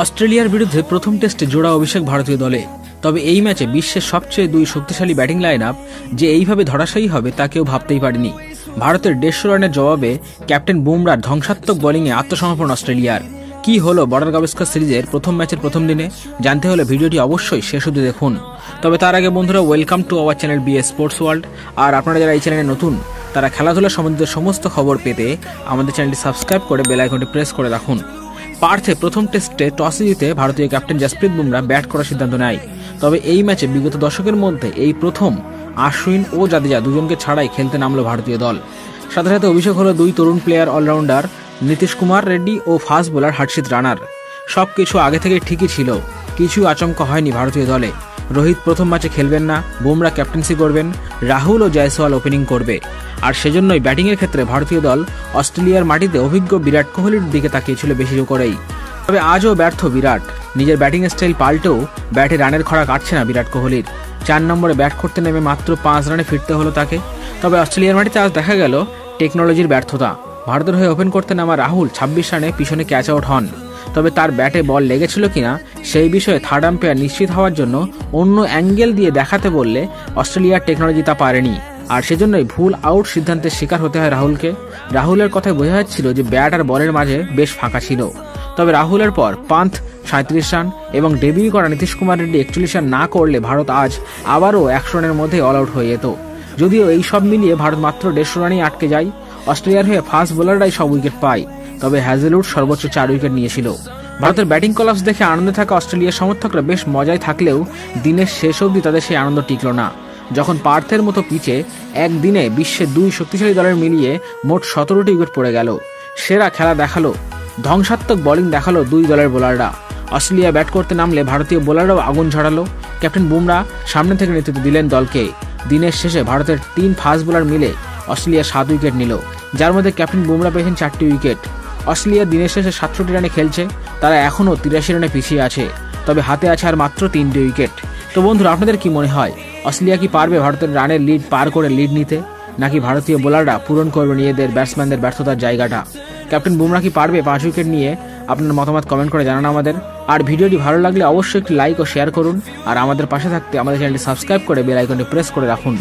অস্ট্রেলিয়ার বিরুদ্ধে প্রথম টেস্টে জোড়া অভিষেক ভারতীয় দলে। তবে এই ম্যাচে বিশ্বের সবচেয়ে দুই শক্তিশালী ব্যাটিং লাইন আপ যে এইভাবে ধরাশায়ী হবে তা কেউ ভাবতেই পারেনি। ভারতের 150 রানের জবাবে ক্যাপ্টেন বুমরার ধ্বংসাত্মক বোলিংয়ে আত্মসমর্পণ অস্ট্রেলিয়ার। কি হলো বর্ডার গাভাস্কর সিরিজের প্রথম ম্যাচের প্রথম দিনে জানতে হলে ভিডিওটি অবশ্যই শেষ অবধি দেখুন। তবে তার আগে বন্ধুরা, welcome to our channel BA sports world. আর আপনারা যারা এই চ্যানেলে নতুন, তারা খেলাধুলা সম্বন্ধিত সমস্ত খবর পেতে আমাদের চ্যানেলটি সাবস্ক্রাইব করে বেল আইকনটি প্রেস করে রাখুন। পার্থে প্রথম টেস্টে টসে জিতে ভারতীয় ক্যাপ্টেন জসপ্রীত বুমরা ব্যাট করার সিদ্ধান্ত নেয়। তবে এই ম্যাচে বিগত দশকের মধ্যে এই প্রথম আশ্বিন ও জাদেজা দুজনকে ছাড়াই খেলতে নামল ভারতীয় দল। সাথে সাথে অভিষেক হলো দুই তরুণ প্লেয়ার অলরাউন্ডার নীতিশ কুমার রেড্ডি ও ফাস্ট বোলার হর্ষিত রানার। সবকিছু আগে থেকে ঠিকই ছিল, কিছু আচমকা হয়নি ভারতীয় দলে। রোহিত প্রথম ম্যাচে খেলবেন না, বুমরা ক্যাপ্টেন্সি করবেন, রাহুল ও জয়সওয়াল ওপেনিং করবে। আর সেজন্যই ব্যাটিংয়ের ক্ষেত্রে ভারতীয় দল অস্ট্রেলিয়ার মাটিতে অভিজ্ঞ বিরাট কোহলির দিকে তাকিয়েছিল বেশি করেই। তবে আজও ব্যর্থ বিরাট। নিজের ব্যাটিং স্টাইল পাল্টেও ব্যাটে রানের খরা কাটছে না বিরাট কোহলির। 4 নম্বরে ব্যাট করতে নেমে মাত্র 5 রানে ফিরতে হলো তাকে। তবে অস্ট্রেলিয়ার মাটিতে আজ দেখা গেল টেকনোলজির ব্যর্থতা। ভারতের হয়ে ওপেন করতে নামা রাহুল 26 রানে পিছনে ক্যাচ আউট হন। তবে তার ব্যাটে বল লেগেছিল কিনা সেই বিষয়ে থার্ড আম্পায়ার নিশ্চিত হওয়ার জন্য অন্য অ্যাঙ্গেল দিয়ে দেখাতে বললে অস্ট্রেলিয়ার টেকনোলজি তা পারেনি। আর সেজন্যই ভুল আউট সিদ্ধান্তের শিকার হতে হয় রাহুলকে। রাহুলের কথায় বোঝা যাচ্ছিল যে ব্যাট আর বলের মাঝে বেশ ফাঁকা ছিল। তবে রাহুলের পর পান্থ 37 রান এবং ডেবিউ করা নীতিশ কুমার রেড্ডি 41 রান না করলে ভারত আজ আবারও 100 রানের মধ্যে অল আউট হয়ে যেত। যদিও এই সব মিলিয়ে ভারত মাত্র 150 রানেই আটকে যায়। অস্ট্রেলিয়ার হয়ে ফাস্ট বোলাররাই সব উইকেট পায়, তবে হ্যাজেলউড সর্বোচ্চ 4 উইকেট নিয়েছিল। ভারতের ব্যাটিং কলাপস দেখে আনন্দে থাকা অস্ট্রেলিয়ার সমর্থকরা বেশ মজায় থাকলেও দিনের শেষ অবধি তাদের সেই আনন্দ টিকল না, যখন পার্থের মতো পিচে একদিনে বিশ্বের দুই শক্তিশালী দলের মিলিয়ে মোট 17টি উইকেট পড়ে গেল। সেরা খেলা দেখালো, ধ্বংসাত্মক বোলিং দেখালো দুই দলের বোলাররা। অস্ট্রেলিয়া ব্যাট করতে নামলে ভারতীয় বোলাররাও আগুন ঝরালো। ক্যাপ্টেন বুমরা সামনে থেকে নেতৃত্ব দিলেন দলকে। দিনের শেষে ভারতের 3 ফাস্ট বোলার মিলে অস্ট্রেলিয়া 7 উইকেট নিল, যার মধ্যে ক্যাপ্টেন বুমরা পেয়েছেন 4টি উইকেট। অস্ট্রেলিয়া দিনের শেষে 67 রানে খেলছে, তারা এখনও 83 রানে পিছিয়ে আছে। তবে হাতে আছে আর মাত্র 3টে উইকেট। তো বন্ধুরা, আপনাদের কি মনে হয়, অস্ট্রেলিয়া কি পারবে ভারতের রানের লিড পার করে লিড নিতে, নাকি ভারতীয় বোলাররা পূরণ করবে নিজেদের ব্যাটসম্যানদের ব্যর্থতার জায়গাটা? ক্যাপ্টেন বুমরা কি পারবে 5 উইকেট নিয়ে? আপনার মতামত কমেন্ট করে জানান আমাদের। আর ভিডিওটি ভালো লাগলে অবশ্যই একটি লাইক ও শেয়ার করুন। আর আমাদের পাশে থাকতে আমাদের চ্যানেলটি সাবস্ক্রাইব করে বেল আইকনটি প্রেস করে রাখুন।